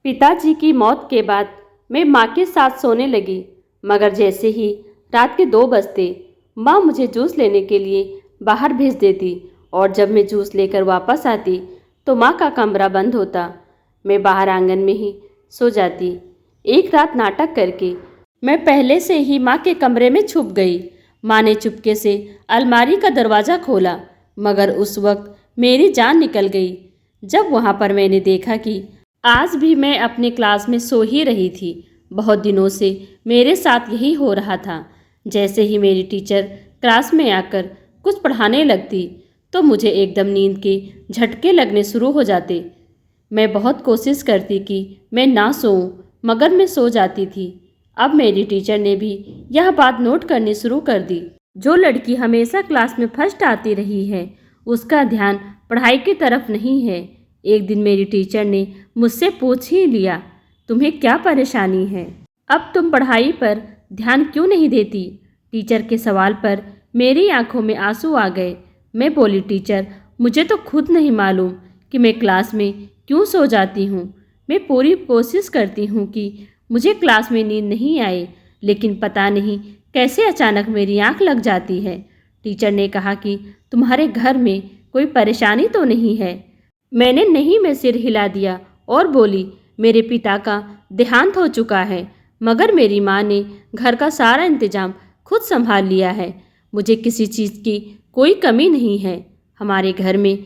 पिताजी की मौत के बाद मैं माँ के साथ सोने लगी, मगर जैसे ही रात के 2 बजते माँ मुझे जूस लेने के लिए बाहर भेज देती और जब मैं जूस लेकर वापस आती तो माँ का कमरा बंद होता। मैं बाहर आंगन में ही सो जाती। एक रात नाटक करके मैं पहले से ही माँ के कमरे में छुप गई। माँ ने चुपके से अलमारी का दरवाज़ा खोला, मगर उस वक्त मेरी जान निकल गई जब वहाँ पर मैंने देखा कि आज भी मैं अपने क्लास में सो ही रही थी। बहुत दिनों से मेरे साथ यही हो रहा था। जैसे ही मेरी टीचर क्लास में आकर कुछ पढ़ाने लगती तो मुझे एकदम नींद के झटके लगने शुरू हो जाते। मैं बहुत कोशिश करती कि मैं ना सोऊं, मगर मैं सो जाती थी। अब मेरी टीचर ने भी यह बात नोट करनी शुरू कर दी। जो लड़की हमेशा क्लास में फर्स्ट आती रही है, उसका ध्यान पढ़ाई की तरफ नहीं है। एक दिन मेरी टीचर ने मुझसे पूछ ही लिया, तुम्हें क्या परेशानी है? अब तुम पढ़ाई पर ध्यान क्यों नहीं देती? टीचर के सवाल पर मेरी आंखों में आंसू आ गए। मैं बोली, टीचर, मुझे तो खुद नहीं मालूम कि मैं क्लास में क्यों सो जाती हूँ। मैं पूरी कोशिश करती हूँ कि मुझे क्लास में नींद नहीं आए, लेकिन पता नहीं कैसे अचानक मेरी आंख लग जाती है। टीचर ने कहा कि तुम्हारे घर में कोई परेशानी तो नहीं है? मैंने नहीं में सिर हिला दिया और बोली, मेरे पिता का देहांत हो चुका है, मगर मेरी माँ ने घर का सारा इंतजाम खुद संभाल लिया है। मुझे किसी चीज़ की कोई कमी नहीं है। हमारे घर में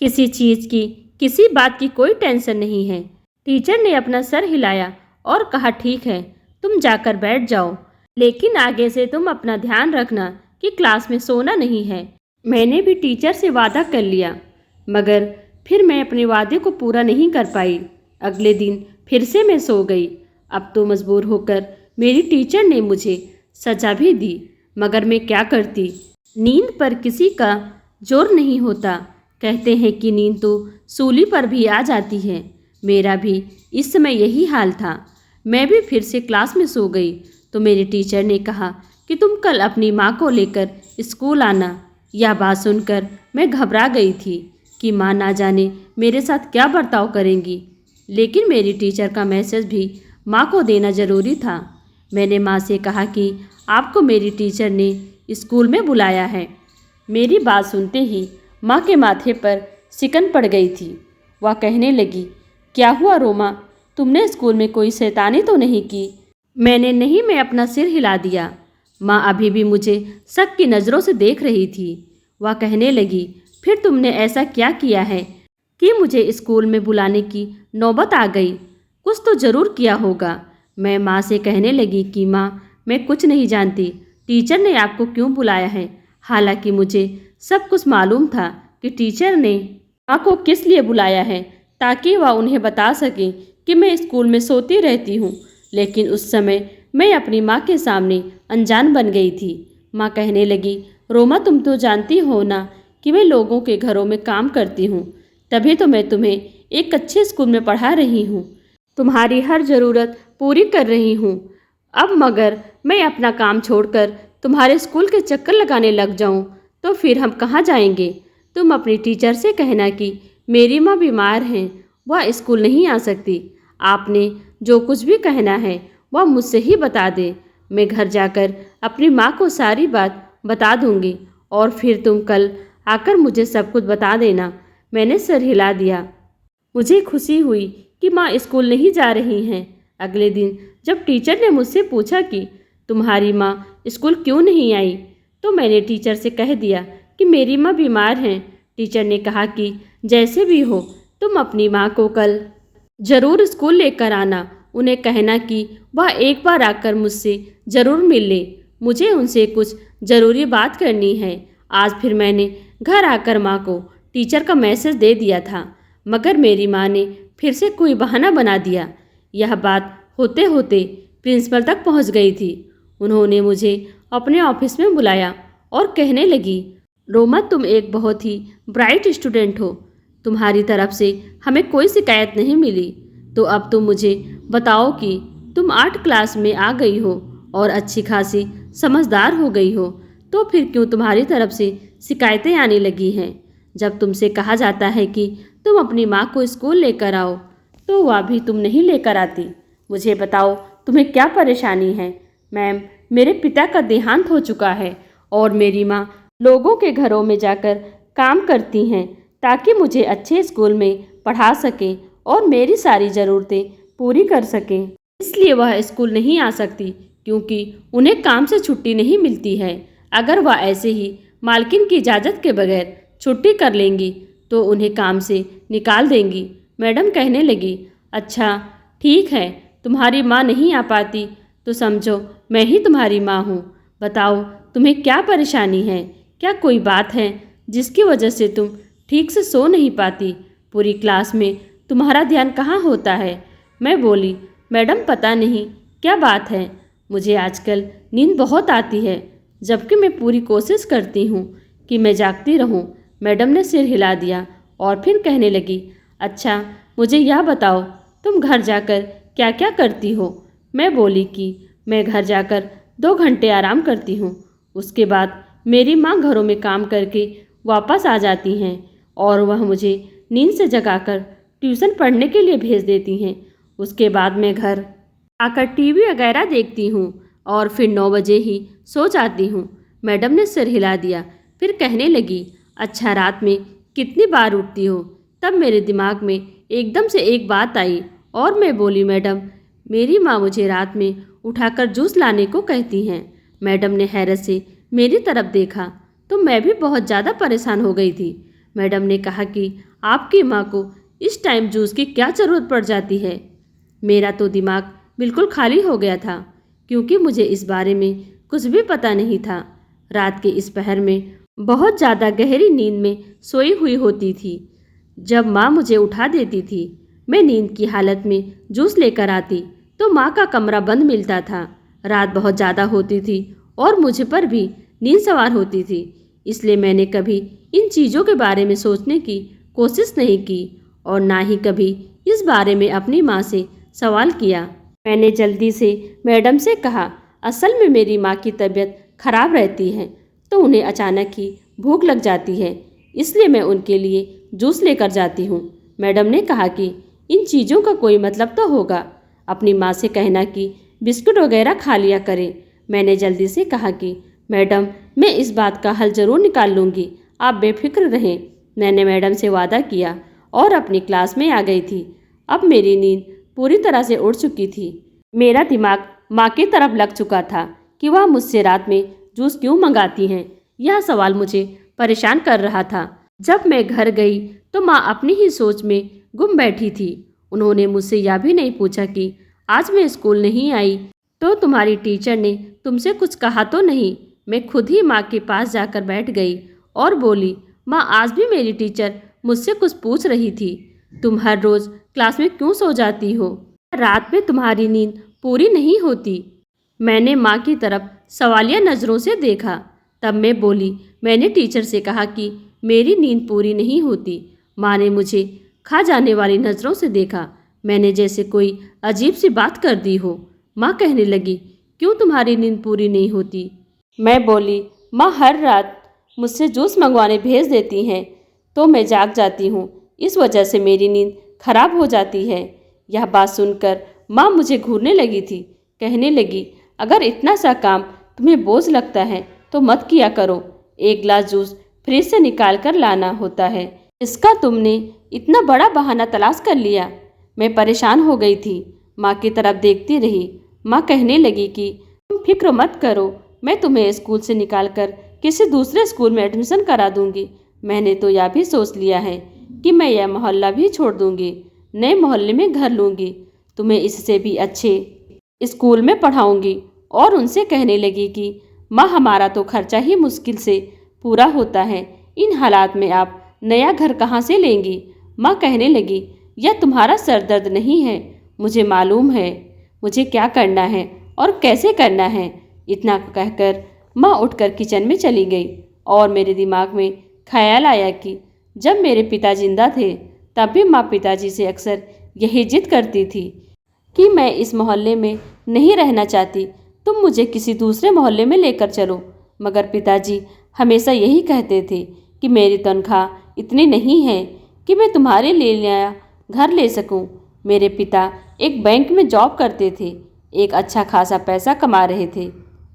किसी चीज़ की, किसी बात की कोई टेंशन नहीं है। टीचर ने अपना सर हिलाया और कहा, ठीक है, तुम जाकर बैठ जाओ, लेकिन आगे से तुम अपना ध्यान रखना कि क्लास में सोना नहीं है। मैंने भी टीचर से वादा कर लिया, मगर फिर मैं अपने वादे को पूरा नहीं कर पाई। अगले दिन फिर से मैं सो गई। अब तो मजबूर होकर मेरी टीचर ने मुझे सजा भी दी, मगर मैं क्या करती? नींद पर किसी का जोर नहीं होता। कहते हैं कि नींद तो सूली पर भी आ जाती है। मेरा भी इस समय यही हाल था। मैं भी फिर से क्लास में सो गई तो मेरी टीचर ने कहा कि तुम कल अपनी माँ को लेकर स्कूल आना। यह बात सुनकर मैं घबरा गई थी कि माँ ना जाने मेरे साथ क्या बर्ताव करेंगी, लेकिन मेरी टीचर का मैसेज भी माँ को देना ज़रूरी था। मैंने माँ से कहा कि आपको मेरी टीचर ने स्कूल में बुलाया है। मेरी बात सुनते ही माँ के माथे पर सिकन पड़ गई थी। वह कहने लगी, क्या हुआ रोमा, तुमने स्कूल में कोई शैतानी तो नहीं की? मैंने नहीं में अपना सिर हिला दिया। माँ अभी भी मुझे शक की नज़रों से देख रही थी। वह कहने लगी, फिर तुमने ऐसा क्या किया है कि मुझे स्कूल में बुलाने की नौबत आ गई? कुछ तो ज़रूर किया होगा। मैं माँ से कहने लगी कि माँ, मैं कुछ नहीं जानती, टीचर ने आपको क्यों बुलाया है। हालांकि मुझे सब कुछ मालूम था कि टीचर ने माँ को किस लिए बुलाया है, ताकि वह उन्हें बता सके कि मैं स्कूल में सोती रहती हूँ। लेकिन उस समय मैं अपनी माँ के सामने अनजान बन गई थी। माँ कहने लगी, रोमा, तुम तो जानती हो ना कि मैं लोगों के घरों में काम करती हूँ, तभी तो मैं तुम्हें एक अच्छे स्कूल में पढ़ा रही हूँ, तुम्हारी हर ज़रूरत पूरी कर रही हूँ। अब मगर मैं अपना काम छोड़कर तुम्हारे स्कूल के चक्कर लगाने लग जाऊँ तो फिर हम कहाँ जाएंगे? तुम अपनी टीचर से कहना कि मेरी माँ बीमार हैं, वह स्कूल नहीं आ सकती। आपने जो कुछ भी कहना है वह मुझसे ही बता दे। मैं घर जाकर अपनी माँ को सारी बात बता दूँगी और फिर तुम कल आकर मुझे सब कुछ बता देना। मैंने सर हिला दिया। मुझे खुशी हुई कि माँ स्कूल नहीं जा रही हैं। अगले दिन जब टीचर ने मुझसे पूछा कि तुम्हारी माँ स्कूल क्यों नहीं आई, तो मैंने टीचर से कह दिया कि मेरी माँ बीमार हैं। टीचर ने कहा कि जैसे भी हो तुम अपनी माँ को कल ज़रूर स्कूल लेकर आना। उन्हें कहना कि वह एक बार आकर मुझसे ज़रूर मिल ले, मुझे उनसे कुछ ज़रूरी बात करनी है। आज फिर मैंने घर आकर माँ को टीचर का मैसेज दे दिया था, मगर मेरी माँ ने फिर से कोई बहाना बना दिया। यह बात होते होते प्रिंसिपल तक पहुँच गई थी। उन्होंने मुझे अपने ऑफिस में बुलाया और कहने लगी, रोमा, तुम एक बहुत ही ब्राइट स्टूडेंट हो, तुम्हारी तरफ से हमें कोई शिकायत नहीं मिली। तो अब तुम मुझे बताओ कि तुम 8 क्लास में आ गई हो और अच्छी खासी समझदार हो गई हो, तो फिर क्यों तुम्हारी तरफ से शिकायतें आने लगी हैं? जब तुमसे कहा जाता है कि तुम अपनी माँ को स्कूल लेकर आओ, तो वह भी तुम नहीं लेकर आती। मुझे बताओ तुम्हें क्या परेशानी है? मैम, मेरे पिता का देहांत हो चुका है और मेरी माँ लोगों के घरों में जाकर काम करती हैं ताकि मुझे अच्छे स्कूल में पढ़ा सकें और मेरी सारी ज़रूरतें पूरी कर सकें। इसलिए वह स्कूल नहीं आ सकती क्योंकि उन्हें काम से छुट्टी नहीं मिलती है। अगर वह ऐसे ही मालकिन की इजाज़त के बगैर छुट्टी कर लेंगी तो उन्हें काम से निकाल देंगी। मैडम कहने लगी, अच्छा ठीक है, तुम्हारी माँ नहीं आ पाती तो समझो मैं ही तुम्हारी माँ हूँ। बताओ तुम्हें क्या परेशानी है? क्या कोई बात है जिसकी वजह से तुम ठीक से सो नहीं पाती? पूरी क्लास में तुम्हारा ध्यान कहाँ होता है? मैं बोली, मैडम पता नहीं क्या बात है, मुझे आजकल नींद बहुत आती है जबकि मैं पूरी कोशिश करती हूँ कि मैं जागती रहूँ। मैडम ने सिर हिला दिया और फिर कहने लगी, अच्छा मुझे यह बताओ तुम घर जाकर क्या क्या करती हो? मैं बोली कि मैं घर जाकर 2 घंटे आराम करती हूँ। उसके बाद मेरी माँ घरों में काम करके वापस आ जाती हैं और वह मुझे नींद से जगाकर ट्यूशन पढ़ने के लिए भेज देती हैं। उसके बाद मैं घर आकर टीवी वगैरह देखती हूँ और फिर 9 बजे ही सो जाती हूँ। मैडम ने सिर हिला दिया, फिर कहने लगी, अच्छा रात में कितनी बार उठती हो? तब मेरे दिमाग में एकदम से एक बात आई और मैं बोली, मैडम मेरी माँ मुझे रात में उठाकर जूस लाने को कहती हैं। मैडम ने हैरत से मेरी तरफ देखा तो मैं भी बहुत ज़्यादा परेशान हो गई थी। मैडम ने कहा कि आपकी माँ को इस टाइम जूस की क्या ज़रूरत पड़ जाती है? मेरा तो दिमाग बिल्कुल खाली हो गया था क्योंकि मुझे इस बारे में कुछ भी पता नहीं था। रात के इस पहर में बहुत ज़्यादा गहरी नींद में सोई हुई होती थी। जब माँ मुझे उठा देती थी, मैं नींद की हालत में जूस लेकर आती तो माँ का कमरा बंद मिलता था। रात बहुत ज़्यादा होती थी और मुझ पर भी नींद सवार होती थी, इसलिए मैंने कभी इन चीज़ों के बारे में सोचने की कोशिश नहीं की और ना ही कभी इस बारे में अपनी माँ से सवाल किया। मैंने जल्दी से मैडम से कहा, असल में मेरी माँ की तबीयत खराब रहती है तो उन्हें अचानक ही भूख लग जाती है, इसलिए मैं उनके लिए जूस लेकर जाती हूँ। मैडम ने कहा कि इन चीज़ों का कोई मतलब तो होगा, अपनी माँ से कहना कि बिस्कुट वगैरह खा लिया करें। मैंने जल्दी से कहा कि मैडम मैं इस बात का हल ज़रूर निकाल लूँगी, आप बेफिक्र रहें। मैंने मैडम से वादा किया और अपनी क्लास में आ गई थी। अब मेरी नींद पूरी तरह से उड़ चुकी थी। मेरा दिमाग माँ की तरफ लग चुका था कि वह मुझसे रात में जूस क्यों मंगाती हैं। यह सवाल मुझे परेशान कर रहा था। जब मैं घर गई तो माँ अपनी ही सोच में गुम बैठी थी। उन्होंने मुझसे यह भी नहीं पूछा कि आज मैं स्कूल नहीं आई तो तुम्हारी टीचर ने तुमसे कुछ कहा तो नहीं। मैं खुद ही माँ के पास जाकर बैठ गई और बोली, माँ आज भी मेरी टीचर मुझसे कुछ पूछ रही थी, तुम हर रोज़ क्लास में क्यों सो जाती हो? रात में तुम्हारी नींद पूरी नहीं होती। मैंने माँ की तरफ सवालिया नज़रों से देखा। तब मैं बोली, मैंने टीचर से कहा कि मेरी नींद पूरी नहीं होती। माँ ने मुझे खा जाने वाली नज़रों से देखा, मैंने जैसे कोई अजीब सी बात कर दी हो। माँ कहने लगी, क्यों तुम्हारी नींद पूरी नहीं होती? मैं बोली, माँ हर रात मुझसे जूस मंगवाने भेज देती हैं तो मैं जाग जाती हूँ, इस वजह से मेरी नींद खराब हो जाती है। यह बात सुनकर माँ मुझे घूरने लगी थी। कहने लगी, अगर इतना सा काम तुम्हें बोझ लगता है तो मत किया करो। 1 गिलास जूस फ्रिज से निकाल कर लाना होता है, इसका तुमने इतना बड़ा बहाना तलाश कर लिया। मैं परेशान हो गई थी, माँ की तरफ देखती रही। माँ कहने लगी कि तुम फिक्र मत करो, मैं तुम्हें स्कूल से निकाल कर किसी दूसरे स्कूल में एडमिशन करा दूंगी। मैंने तो यह भी सोच लिया है कि मैं यह मोहल्ला भी छोड़ दूंगी, नए मोहल्ले में घर लूंगी, तुम्हें इससे भी अच्छे स्कूल में पढ़ाऊंगी। और उनसे कहने लगी कि माँ हमारा तो खर्चा ही मुश्किल से पूरा होता है, इन हालात में आप नया घर कहाँ से लेंगी? माँ कहने लगी, यह तुम्हारा सर दर्द नहीं है, मुझे मालूम है मुझे क्या करना है और कैसे करना है। इतना कहकर माँ उठकर किचन में चली गई और मेरे दिमाग में ख्याल आया कि जब मेरे पिता जिंदा थे तब भी माँ पिताजी से अक्सर यही जिद करती थी कि मैं इस मोहल्ले में नहीं रहना चाहती, तुम मुझे किसी दूसरे मोहल्ले में लेकर चलो। मगर पिताजी हमेशा यही कहते थे कि मेरी तनख्वाह इतनी नहीं है कि मैं तुम्हारे लिए नया घर ले सकूं। मेरे पिता एक बैंक में जॉब करते थे, एक अच्छा खासा पैसा कमा रहे थे।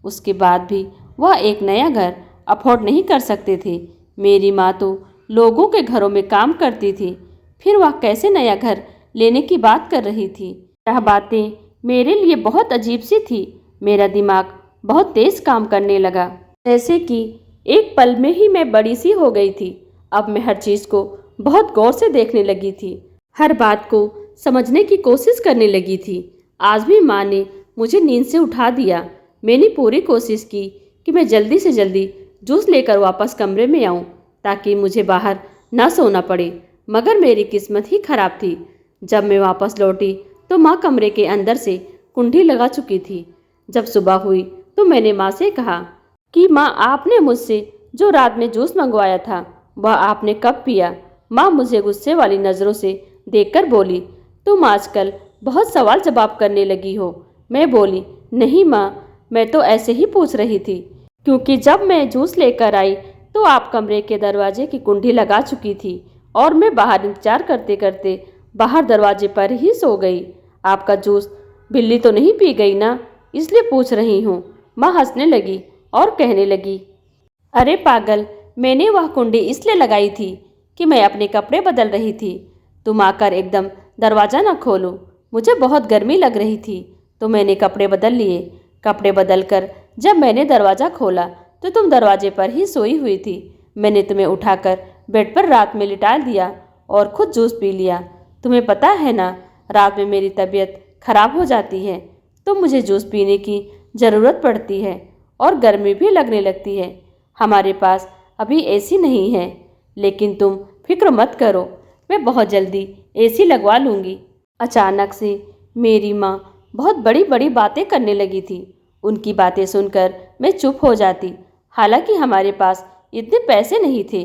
उसके बाद भी वह एक नया घर अफोर्ड नहीं कर सकते थे। मेरी माँ तो लोगों के घरों में काम करती थी, फिर वह कैसे नया घर लेने की बात कर रही थी। यह बातें मेरे लिए बहुत अजीब सी थी। मेरा दिमाग बहुत तेज काम करने लगा, जैसे कि एक पल में ही मैं बड़ी सी हो गई थी। अब मैं हर चीज़ को बहुत गौर से देखने लगी थी, हर बात को समझने की कोशिश करने लगी थी। आज भी माँ ने मुझे नींद से उठा दिया। मैंने पूरी कोशिश की कि मैं जल्दी से जल्दी जूस लेकर वापस कमरे में आऊं, ताकि मुझे बाहर ना सोना पड़े, मगर मेरी किस्मत ही खराब थी। जब मैं वापस लौटी तो माँ कमरे के अंदर से कुंडी लगा चुकी थी। जब सुबह हुई तो मैंने माँ से कहा कि माँ, आपने मुझसे जो रात में जूस मंगवाया था वह आपने कब पिया? माँ मुझे गुस्से वाली नज़रों से देखकर बोली, तुम आजकल बहुत सवाल जवाब करने लगी हो। मैं बोली, नहीं माँ, मैं तो ऐसे ही पूछ रही थी, क्योंकि जब मैं जूस लेकर आई तो आप कमरे के दरवाजे की कुंडी लगा चुकी थी और मैं बाहर इंतजार करते करते बाहर दरवाजे पर ही सो गई। आपका जूस बिल्ली तो नहीं पी गई ना, इसलिए पूछ रही हूँ। माँ हंसने लगी और कहने लगी, अरे पागल, मैंने वह कुंडी इसलिए लगाई थी कि मैं अपने कपड़े बदल रही थी। तुम आकर एकदम दरवाज़ा न खोलो। मुझे बहुत गर्मी लग रही थी तो मैंने कपड़े बदल लिए। कपड़े बदल कर जब मैंने दरवाज़ा खोला तो तुम दरवाजे पर ही सोई हुई थी। मैंने तुम्हें उठाकर बेड पर रात में लिटा दिया और खुद जूस पी लिया। तुम्हें पता है ना, रात में मेरी तबीयत खराब हो जाती है तो मुझे जूस पीने की ज़रूरत पड़ती है और गर्मी भी लगने लगती है। हमारे पास अभी एसी नहीं है, लेकिन तुम फिक्र मत करो, मैं बहुत जल्दी एसी लगवा लूँगी। अचानक से मेरी माँ बहुत बड़ी बड़ी बातें करने लगी थी। उनकी बातें सुनकर मैं चुप हो जाती। हालांकि हमारे पास इतने पैसे नहीं थे,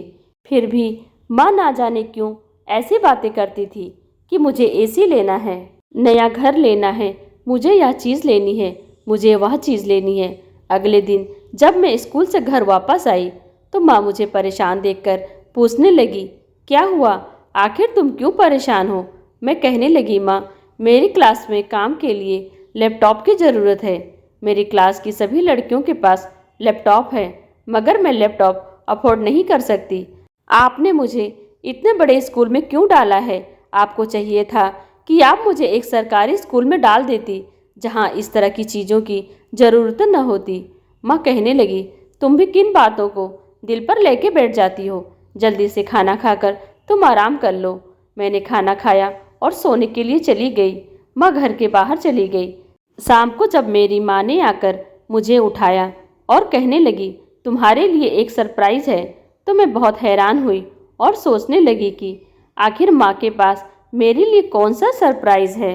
फिर भी माँ ना जाने क्यों ऐसी बातें करती थी कि मुझे एसी लेना है, नया घर लेना है, मुझे यह चीज़ लेनी है, मुझे वह चीज़ लेनी है। अगले दिन जब मैं स्कूल से घर वापस आई तो माँ मुझे परेशान देखकर पूछने लगी, क्या हुआ, आखिर तुम क्यों परेशान हो? मैं कहने लगी, माँ, मेरी क्लास में काम के लिए लैपटॉप की ज़रूरत है। मेरी क्लास की सभी लड़कियों के पास लैपटॉप है, मगर मैं लैपटॉप अफोर्ड नहीं कर सकती। आपने मुझे इतने बड़े स्कूल में क्यों डाला है? आपको चाहिए था कि आप मुझे एक सरकारी स्कूल में डाल देती, जहाँ इस तरह की चीज़ों की ज़रूरत न होती। माँ कहने लगी, तुम भी किन बातों को दिल पर लेके बैठ जाती हो? जल्दी से खाना खाकर तुम आराम कर लो। मैंने खाना खाया और सोने के लिए चली गई। माँ घर के बाहर चली गई। शाम को जब मेरी माँ ने आकर मुझे उठाया और कहने लगी, तुम्हारे लिए एक सरप्राइज़ है, तो मैं बहुत हैरान हुई और सोचने लगी कि आखिर माँ के पास मेरे लिए कौन सा सरप्राइज़ है।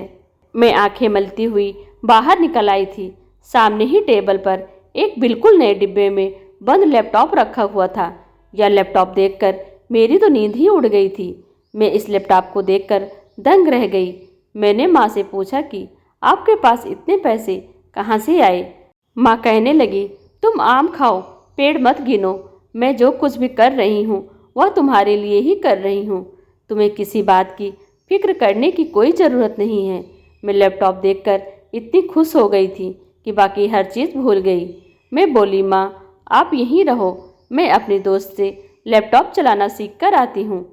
मैं आंखें मलती हुई बाहर निकल आई थी। सामने ही टेबल पर एक बिल्कुल नए डिब्बे में बंद लैपटॉप रखा हुआ था। यह लैपटॉप देखकर मेरी तो नींद ही उड़ गई थी। मैं इस लैपटॉप को देखकर दंग रह गई। मैंने माँ से पूछा कि आपके पास इतने पैसे कहाँ से आए? माँ कहने लगी, तुम आम खाओ, पेड़ मत गिनो। मैं जो कुछ भी कर रही हूँ वह तुम्हारे लिए ही कर रही हूँ। तुम्हें किसी बात की फिक्र करने की कोई ज़रूरत नहीं है। मैं लैपटॉप देखकर इतनी खुश हो गई थी कि बाकी हर चीज़ भूल गई। मैं बोली, माँ, आप यहीं रहो, मैं अपने दोस्त से लैपटॉप चलाना सीख कर आती हूँ।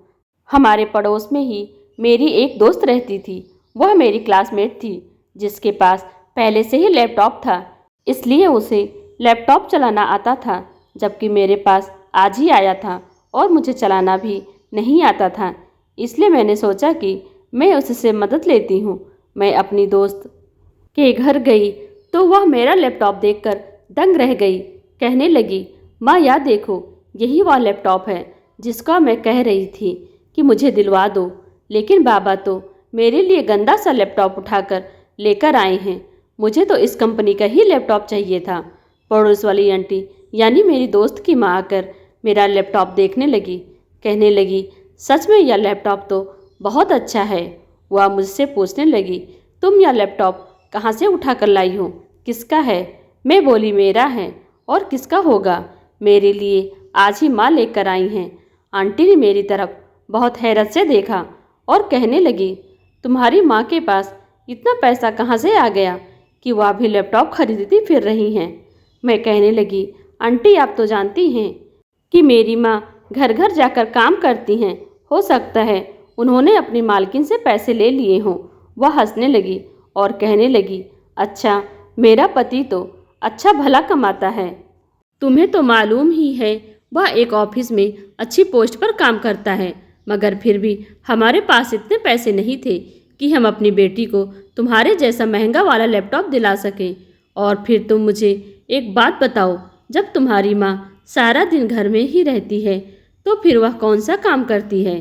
हमारे पड़ोस में ही मेरी एक दोस्त रहती थी। वह मेरी क्लासमेट थी, जिसके पास पहले से ही लैपटॉप था, इसलिए उसे लैपटॉप चलाना आता था, जबकि मेरे पास आज ही आया था और मुझे चलाना भी नहीं आता था। इसलिए मैंने सोचा कि मैं उससे मदद लेती हूँ। मैं अपनी दोस्त के घर गई तो वह मेरा लैपटॉप देखकर दंग रह गई। कहने लगी, माँ, याद देखो, यही वह लैपटॉप है जिसका मैं कह रही थी कि मुझे दिलवा दो, लेकिन बाबा तो मेरे लिए गंदा सा लैपटॉप उठाकर लेकर आए हैं। मुझे तो इस कंपनी का ही लैपटॉप चाहिए था। पड़ोस वाली आंटी यानी मेरी दोस्त की माँ आकर मेरा लैपटॉप देखने लगी। कहने लगी, सच में यह लैपटॉप तो बहुत अच्छा है। वह मुझसे पूछने लगी, तुम यह लैपटॉप कहाँ से उठा कर लाई हो? किसका है? मैं बोली, मेरा है और किसका होगा, मेरे लिए आज ही माँ लेकर आई हैं। आंटी ने मेरी तरफ बहुत हैरत से देखा और कहने लगी, तुम्हारी माँ के पास इतना पैसा कहाँ से आ गया कि वह अभी लैपटॉप खरीदती फिर रही हैं। मैं कहने लगी, आंटी आप तो जानती हैं कि मेरी माँ घर घर जाकर काम करती हैं। हो सकता है उन्होंने अपनी मालकिन से पैसे ले लिए हों। वह हंसने लगी और कहने लगी, अच्छा मेरा पति तो अच्छा भला कमाता है। तुम्हें तो मालूम ही है वह एक ऑफिस में अच्छी पोस्ट पर काम करता है, मगर फिर भी हमारे पास इतने पैसे नहीं थे कि हम अपनी बेटी को तुम्हारे जैसा महंगा वाला लैपटॉप दिला सकें। और फिर तुम मुझे एक बात बताओ, जब तुम्हारी माँ सारा दिन घर में ही रहती है तो फिर वह कौन सा काम करती है?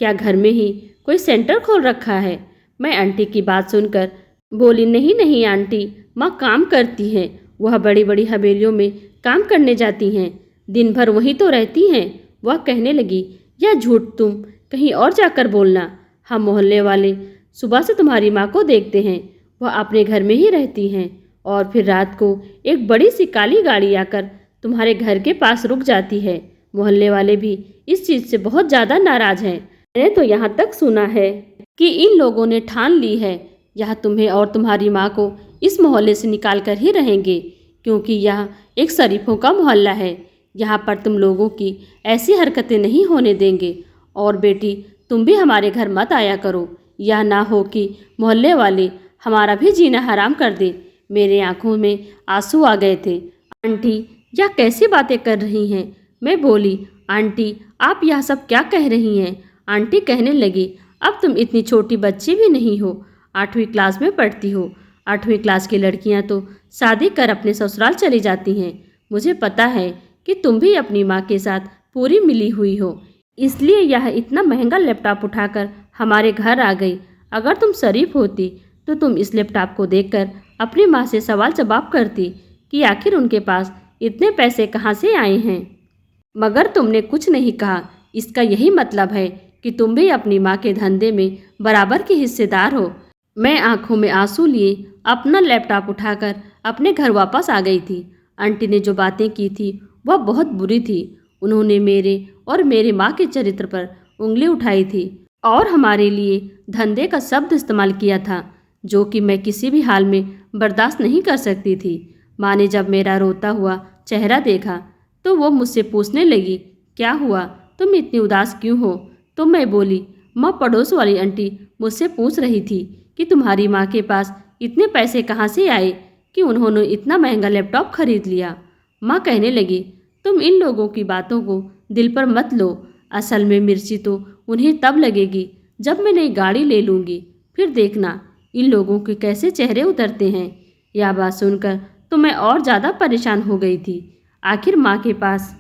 क्या घर में ही कोई सेंटर खोल रखा है? मैं आंटी की बात सुनकर बोली, नहीं नहीं आंटी, माँ काम करती है। वह बड़ी बड़ी हवेलियों में काम करने जाती हैं, दिन भर वहीं तो रहती हैं। वह कहने लगी, यह झूठ तुम कहीं और जाकर बोलना। हम मोहल्ले वाले सुबह से तुम्हारी माँ को देखते हैं, वह अपने घर में ही रहती हैं और फिर रात को एक बड़ी सी काली गाड़ी आकर तुम्हारे घर के पास रुक जाती है। मोहल्ले वाले भी इस चीज़ से बहुत ज़्यादा नाराज हैं। मैंने तो यहाँ तक सुना है कि इन लोगों ने ठान ली है यह तुम्हें और तुम्हारी माँ को इस मोहल्ले से निकाल कर ही रहेंगे, क्योंकि यह एक शरीफों का मोहल्ला है। यहाँ पर तुम लोगों की ऐसी हरकतें नहीं होने देंगे। और बेटी तुम भी हमारे घर मत आया करो, यह ना हो कि मोहल्ले वाले हमारा भी जीना हराम कर दे। मेरे आंखों में आंसू आ गए थे। आंटी यह कैसी बातें कर रही हैं? मैं बोली, आंटी आप यह सब क्या कह रही हैं? आंटी कहने लगी, अब तुम इतनी छोटी बच्ची भी नहीं हो, 8वीं क्लास में पढ़ती हो। 8वीं क्लास की लड़कियां तो शादी कर अपने ससुराल चली जाती हैं। मुझे पता है कि तुम भी अपनी माँ के साथ पूरी मिली हुई हो, इसलिए यह इतना महंगा लैपटॉप उठाकर हमारे घर आ गई। अगर तुम शरीफ होती तो तुम इस लैपटॉप को देखकर अपनी माँ से सवाल जवाब करती कि आखिर उनके पास इतने पैसे कहाँ से आए हैं। मगर तुमने कुछ नहीं कहा। इसका यही मतलब है कि तुम भी अपनी माँ के धंधे में बराबर की हिस्सेदार हो। मैं आंखों में आंसू लिए अपना लैपटॉप उठाकर अपने घर वापस आ गई थी। आंटी ने जो बातें की थी वह बहुत बुरी थी। उन्होंने मेरे और मेरे माँ के चरित्र पर उंगली उठाई थी और हमारे लिए धंधे का शब्द इस्तेमाल किया था, जो कि मैं किसी भी हाल में बर्दाश्त नहीं कर सकती थी। माँ ने जब मेरा रोता हुआ चेहरा देखा तो वो मुझसे पूछने लगी, क्या हुआ, तुम इतनी उदास क्यों हो? तो मैं बोली, माँ पड़ोस वाली आंटी मुझसे पूछ रही थी कि तुम्हारी माँ के पास इतने पैसे कहाँ से आए कि उन्होंने इतना महंगा लैपटॉप खरीद लिया। माँ कहने लगी, तुम इन लोगों की बातों को दिल पर मत लो। असल में मिर्ची तो उन्हें तब लगेगी जब मैं नई गाड़ी ले लूँगी, फिर देखना इन लोगों के कैसे चेहरे उतरते हैं। यह बात सुनकर तो मैं और ज़्यादा परेशान हो गई थी। आखिर माँ के पास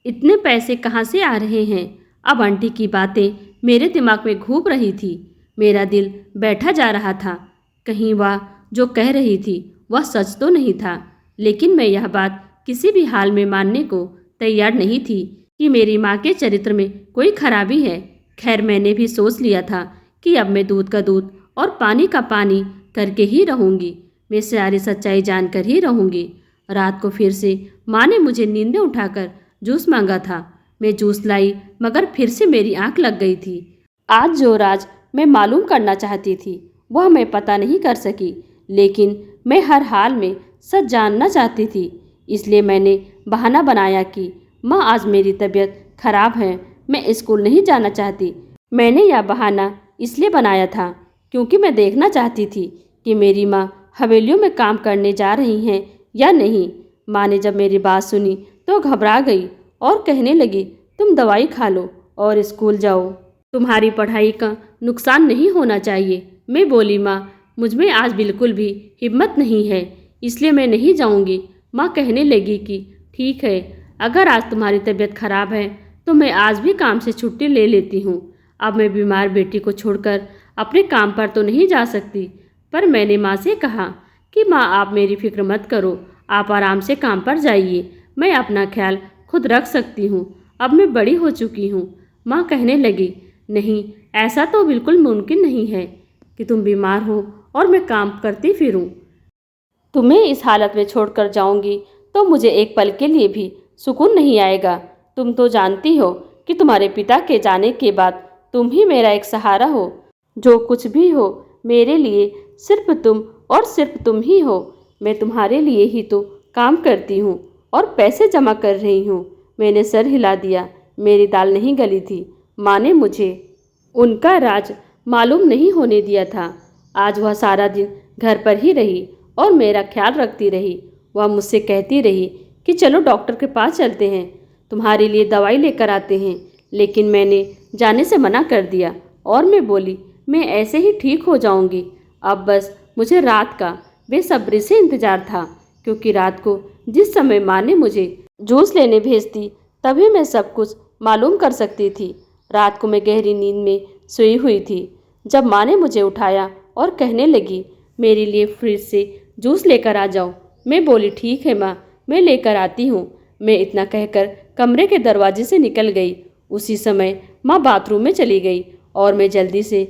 इतने पैसे कहाँ से आ रहे हैं? अब आंटी की बातें मेरे दिमाग में घूम रही थी। मेरा दिल बैठा जा रहा था। कहीं वह जो कह रही थी वह सच तो नहीं था, लेकिन मैं यह बात किसी भी हाल में मानने को तैयार नहीं थी कि मेरी माँ के चरित्र में कोई खराबी है। खैर मैंने भी सोच लिया था कि अब मैं दूध का दूध और पानी का पानी करके ही रहूँगी। मैं सारी सच्चाई जानकर ही रहूँगी। रात को फिर से माँ ने मुझे नींद में उठाकर जूस मांगा था। मैं जूस लाई, मगर फिर से मेरी आंख लग गई थी। आज जो राज मैं मालूम करना चाहती थी वह मैं पता नहीं कर सकी, लेकिन मैं हर हाल में सच जानना चाहती थी। इसलिए मैंने बहाना बनाया कि माँ आज मेरी तबीयत खराब है, मैं स्कूल नहीं जाना चाहती। मैंने यह बहाना इसलिए बनाया था क्योंकि मैं देखना चाहती थी कि मेरी माँ हवेलियों में काम करने जा रही हैं या नहीं। माँ ने जब मेरी बात सुनी तो घबरा गई और कहने लगी, तुम दवाई खा लो और स्कूल जाओ, तुम्हारी पढ़ाई का नुकसान नहीं होना चाहिए। मैं बोली, माँ मुझ में आज बिल्कुल भी हिम्मत नहीं है, इसलिए मैं नहीं जाऊंगी। माँ कहने लगी कि ठीक है, अगर आज तुम्हारी तबीयत खराब है तो मैं आज भी काम से छुट्टी ले लेती हूँ। अब मैं बीमार बेटी को छोड़कर अपने काम पर तो नहीं जा सकती। पर मैंने माँ से कहा कि माँ आप मेरी फिक्र मत करो, आप आराम से काम पर जाइए, मैं अपना ख्याल खुद रख सकती हूँ, अब मैं बड़ी हो चुकी हूँ। माँ कहने लगी, नहीं ऐसा तो बिल्कुल मुमकिन नहीं है कि तुम बीमार हो और मैं काम करती फिरूं। तुम्हें इस हालत में छोड़कर जाऊंगी तो मुझे एक पल के लिए भी सुकून नहीं आएगा। तुम तो जानती हो कि तुम्हारे पिता के जाने के बाद तुम ही मेरा एक सहारा हो। जो कुछ भी हो मेरे लिए सिर्फ तुम और सिर्फ तुम ही हो। मैं तुम्हारे लिए ही तो काम करती हूँ और पैसे जमा कर रही हूँ। मैंने सर हिला दिया। मेरी दाल नहीं गली थी। माँ ने मुझे उनका राज मालूम नहीं होने दिया था। आज वह सारा दिन घर पर ही रही और मेरा ख्याल रखती रही। वह मुझसे कहती रही कि चलो डॉक्टर के पास चलते हैं, तुम्हारे लिए दवाई लेकर आते हैं। लेकिन मैंने जाने से मना कर दिया और मैं बोली मैं ऐसे ही ठीक हो जाऊंगी। अब बस मुझे रात का बेसब्री से इंतजार था, क्योंकि रात को जिस समय माँ ने मुझे जूस लेने भेजती तभी मैं सब कुछ मालूम कर सकती थी। रात को मैं गहरी नींद में सोई हुई थी जब माँ ने मुझे उठाया और कहने लगी मेरे लिए फ्रिज से जूस लेकर आ जाओ। मैं बोली ठीक है माँ, मैं लेकर आती हूँ। मैं इतना कहकर कमरे के दरवाजे से निकल गई। उसी समय माँ बाथरूम में चली गई और मैं जल्दी से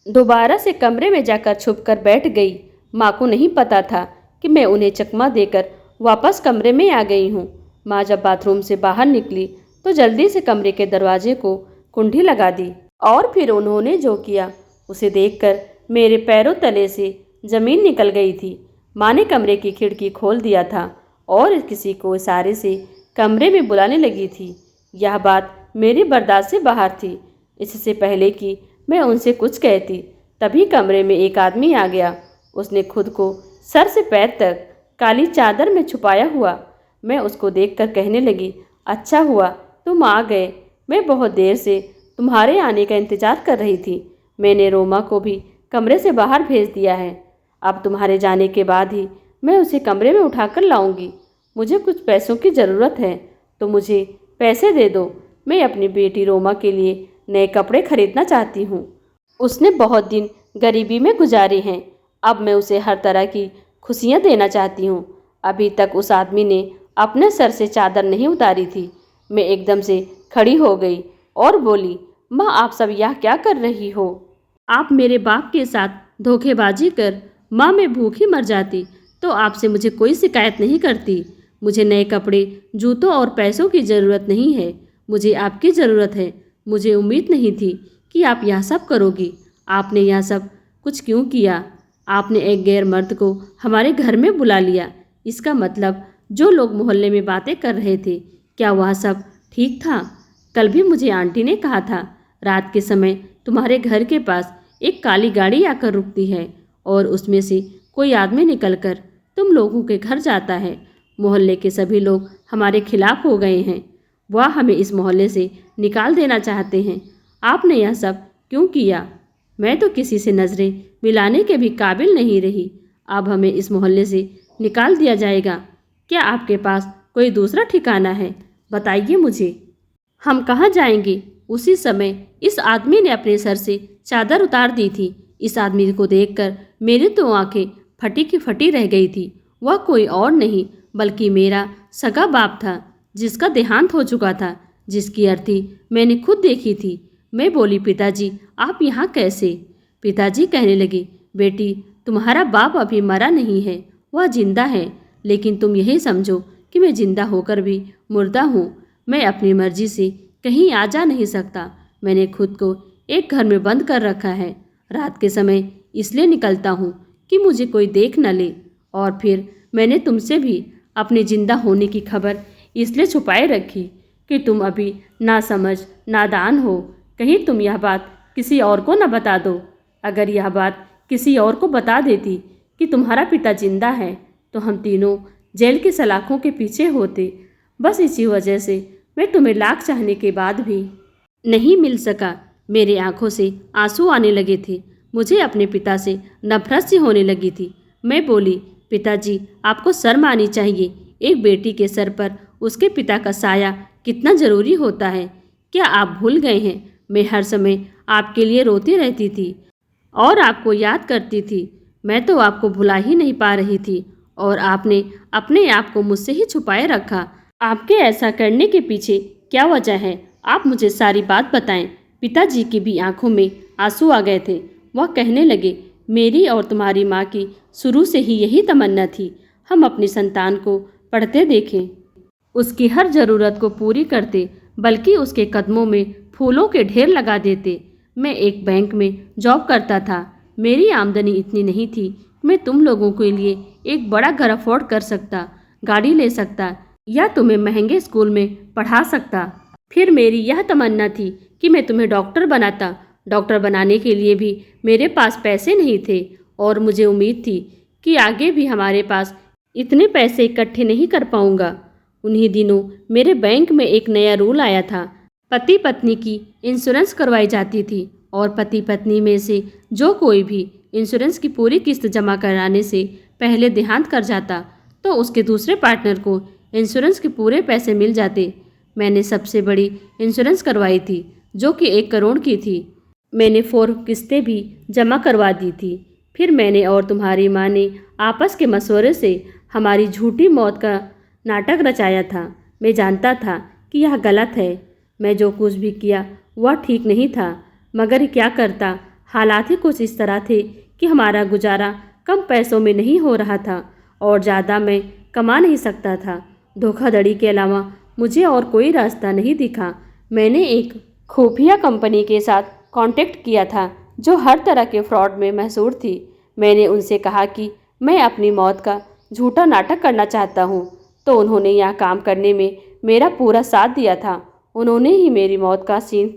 दोबारा से कमरे में जाकर छुपकर बैठ गई। माँ को नहीं पता था कि मैं उन्हें चकमा देकर वापस कमरे में आ गई हूँ। माँ जब बाथरूम से बाहर निकली तो जल्दी से कमरे के दरवाजे को कुंडी लगा दी और फिर उन्होंने जो किया उसे देखकर मेरे पैरों तले से जमीन निकल गई थी। माँ ने कमरे की खिड़की खोल दिया था और किसी को इशारे से कमरे में बुलाने लगी थी। यह बात मेरी बर्दाश्त से बाहर थी। इससे पहले कि मैं उनसे कुछ कहती तभी कमरे में एक आदमी आ गया। उसने खुद को सर से पैर तक काली चादर में छुपाया हुआ। मैं उसको देखकर कहने लगी अच्छा हुआ तुम आ गए। मैं बहुत देर से तुम्हारे आने का इंतजार कर रही थी। मैंने रोमा को भी कमरे से बाहर भेज दिया है। अब तुम्हारे जाने के बाद ही मैं उसे कमरे में उठाकर लाऊंगी। मुझे कुछ पैसों की ज़रूरत है तो मुझे पैसे दे दो। मैं अपनी बेटी रोमा के लिए नए कपड़े खरीदना चाहती हूँ। उसने बहुत दिन गरीबी में गुजारे हैं। अब मैं उसे हर तरह की खुशियाँ देना चाहती हूँ। अभी तक उस आदमी ने अपने सर से चादर नहीं उतारी थी। मैं एकदम से खड़ी हो गई और बोली माँ आप सब यह क्या कर रही हो? आप मेरे बाप के साथ धोखेबाजी कर माँ मैं भूखी मर जाती तो आपसे मुझे कोई शिकायत नहीं करती। मुझे नए कपड़े जूतों और पैसों की ज़रूरत नहीं है, मुझे आपकी ज़रूरत है। मुझे उम्मीद नहीं थी कि आप यह सब करोगी। आपने यह सब कुछ क्यों किया? आपने एक गैर मर्द को हमारे घर में बुला लिया। इसका मतलब जो लोग मोहल्ले में बातें कर रहे थे क्या वह सब ठीक था? कल भी मुझे आंटी ने कहा था रात के समय तुम्हारे घर के पास एक काली गाड़ी आकर रुकती है और उसमें से कोई आदमी निकलकर तुम लोगों के घर जाता है। मोहल्ले के सभी लोग हमारे खिलाफ हो गए हैं। वह हमें इस मोहल्ले से निकाल देना चाहते हैं। आपने यह सब क्यों किया? मैं तो किसी से नज़रें मिलाने के भी काबिल नहीं रही। अब हमें इस मोहल्ले से निकाल दिया जाएगा। क्या आपके पास कोई दूसरा ठिकाना है? बताइए मुझे। हम कहाँ जाएंगे? उसी समय इस आदमी ने अपने सर से चादर उतार दी थी। इस आदमी को देखकर मेरी तो आंखें फटी की फटी रह गई थी। वह कोई और नहीं बल्कि मेरा सगा बाप था, जिसका देहांत हो चुका था, जिसकी अर्थी मैंने खुद देखी थी। मैं बोली पिताजी आप यहाँ कैसे? पिताजी कहने लगे बेटी तुम्हारा बाप अभी मरा नहीं है, वह जिंदा है। लेकिन तुम यही समझो कि मैं जिंदा होकर भी मुर्दा हूँ। मैं अपनी मर्जी से कहीं आ जा नहीं सकता। मैंने खुद को एक घर में बंद कर रखा है। रात के समय इसलिए निकलता हूँ कि मुझे कोई देख न ले। और फिर मैंने तुमसे भी अपने जिंदा होने की खबर इसलिए छुपाए रखी कि तुम अभी नासमझ नादान हो। कहीं तुम यह बात किसी और को न बता दो। अगर यह बात किसी और को बता देती कि तुम्हारा पिता जिंदा है तो हम तीनों जेल की सलाखों के पीछे होते। बस इसी वजह से मैं तुम्हें लाख चाहने के बाद भी नहीं मिल सका। मेरे आंखों से आंसू आने लगे थे। मुझे अपने पिता से नफरत सी होने लगी थी। मैं बोली पिताजी आपको शर्म आनी चाहिए। एक बेटी के सर पर उसके पिता का साया कितना ज़रूरी होता है। क्या आप भूल गए हैं? मैं हर समय आपके लिए रोती रहती थी और आपको याद करती थी। मैं तो आपको भुला ही नहीं पा रही थी और आपने अपने आप को मुझसे ही छुपाए रखा। आपके ऐसा करने के पीछे क्या वजह है? आप मुझे सारी बात बताएं। पिताजी की भी आंखों में आंसू आ गए थे। वह कहने लगे मेरी और तुम्हारी माँ की शुरू से ही यही तमन्ना थी, हम अपनी संतान को पढ़ते देखें, उसकी हर ज़रूरत को पूरी करते, बल्कि उसके कदमों में फूलों के ढेर लगा देते। मैं एक बैंक में जॉब करता था। मेरी आमदनी इतनी नहीं थी कि मैं तुम लोगों के लिए एक बड़ा घर अफोर्ड कर सकता, गाड़ी ले सकता या तुम्हें महंगे स्कूल में पढ़ा सकता। फिर मेरी यह तमन्ना थी कि मैं तुम्हें डॉक्टर बनाता। डॉक्टर बनाने के लिए भी मेरे पास पैसे नहीं थे और मुझे उम्मीद थी कि आगे भी हमारे पास इतने पैसे इकट्ठे नहीं कर पाऊंगा। उन्हीं दिनों मेरे बैंक में एक नया रूल आया था। पति पत्नी की इंश्योरेंस करवाई जाती थी और पति पत्नी में से जो कोई भी इंश्योरेंस की पूरी किस्त जमा कराने से पहले देहांत कर जाता तो उसके दूसरे पार्टनर को इंश्योरेंस के पूरे पैसे मिल जाते। मैंने सबसे बड़ी इंश्योरेंस करवाई थी जो कि 1 करोड़ की थी। मैंने 4 किस्तें भी जमा करवा दी थी। फिर मैंने और तुम्हारी माँ ने आपस के मशवरे से हमारी झूठी मौत का नाटक रचाया था। मैं जानता था कि यह गलत है। मैं जो कुछ भी किया वह ठीक नहीं था, मगर क्या करता, हालात ही कुछ इस तरह थे कि हमारा गुजारा कम पैसों में नहीं हो रहा था और ज़्यादा मैं कमा नहीं सकता था। धोखाधड़ी के अलावा मुझे और कोई रास्ता नहीं दिखा। मैंने एक खुफिया कंपनी के साथ कांटेक्ट किया था जो हर तरह के फ्रॉड में मशहूर थी। मैंने उनसे कहा कि मैं अपनी मौत का झूठा नाटक करना चाहता हूँ, तो उन्होंने यह काम करने में मेरा पूरा साथ दिया था। उन्होंने ही मेरी मौत का सीन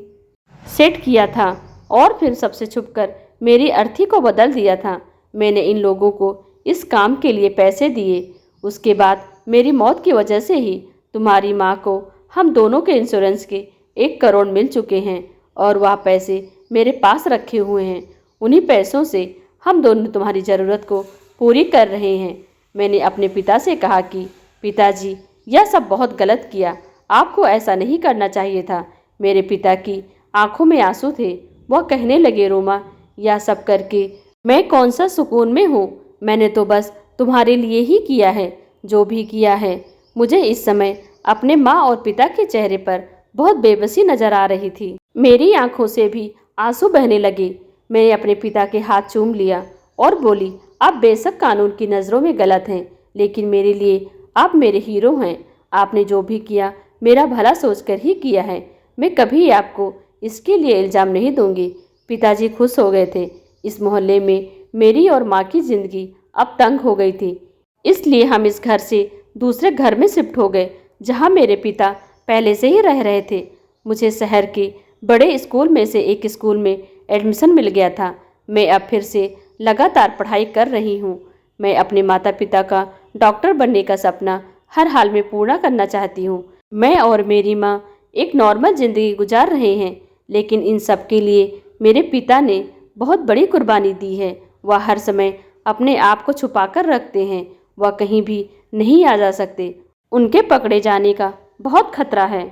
सेट किया था और फिर सबसे छुपकर मेरी अर्थी को बदल दिया था। मैंने इन लोगों को इस काम के लिए पैसे दिए। उसके बाद मेरी मौत की वजह से ही तुम्हारी माँ को हम दोनों के इंश्योरेंस के 1 करोड़ मिल चुके हैं और वह पैसे मेरे पास रखे हुए हैं। उन्हीं पैसों से हम दोनों तुम्हारी ज़रूरत को पूरी कर रहे हैं। मैंने अपने पिता से कहा कि पिताजी, यह सब बहुत गलत किया, आपको ऐसा नहीं करना चाहिए था। मेरे पिता की आंखों में आंसू थे। वह कहने लगे, रोमा, यह सब करके मैं कौन सा सुकून में हूँ। मैंने तो बस तुम्हारे लिए ही किया है। जो भी किया है, मुझे इस समय अपने माँ और पिता के चेहरे पर बहुत बेबसी नजर आ रही थी। मेरी आंखों से भी आंसू बहने लगे। मैंने अपने पिता के हाथ चूम लिया और बोली, आप बेशक कानून की नज़रों में गलत हैं, लेकिन मेरे लिए आप मेरे हीरो हैं। आपने जो भी किया मेरा भला सोचकर ही किया है। मैं कभी आपको इसके लिए इल्ज़ाम नहीं दूंगी। पिताजी खुश हो गए थे। इस मोहल्ले में मेरी और माँ की ज़िंदगी अब तंग हो गई थी, इसलिए हम इस घर से दूसरे घर में शिफ्ट हो गए जहाँ मेरे पिता पहले से ही रह रहे थे। मुझे शहर के बड़े स्कूल में से एक स्कूल में एडमिशन मिल गया था। मैं अब फिर से लगातार पढ़ाई कर रही हूँ। मैं अपने माता पिता का डॉक्टर बनने का सपना हर हाल में पूरा करना चाहती हूँ। मैं और मेरी माँ एक नॉर्मल ज़िंदगी गुजार रहे हैं, लेकिन इन सब के लिए मेरे पिता ने बहुत बड़ी कुर्बानी दी है। वह हर समय अपने आप को छुपा कर रखते हैं। वह कहीं भी नहीं आ जा सकते। उनके पकड़े जाने का बहुत खतरा है।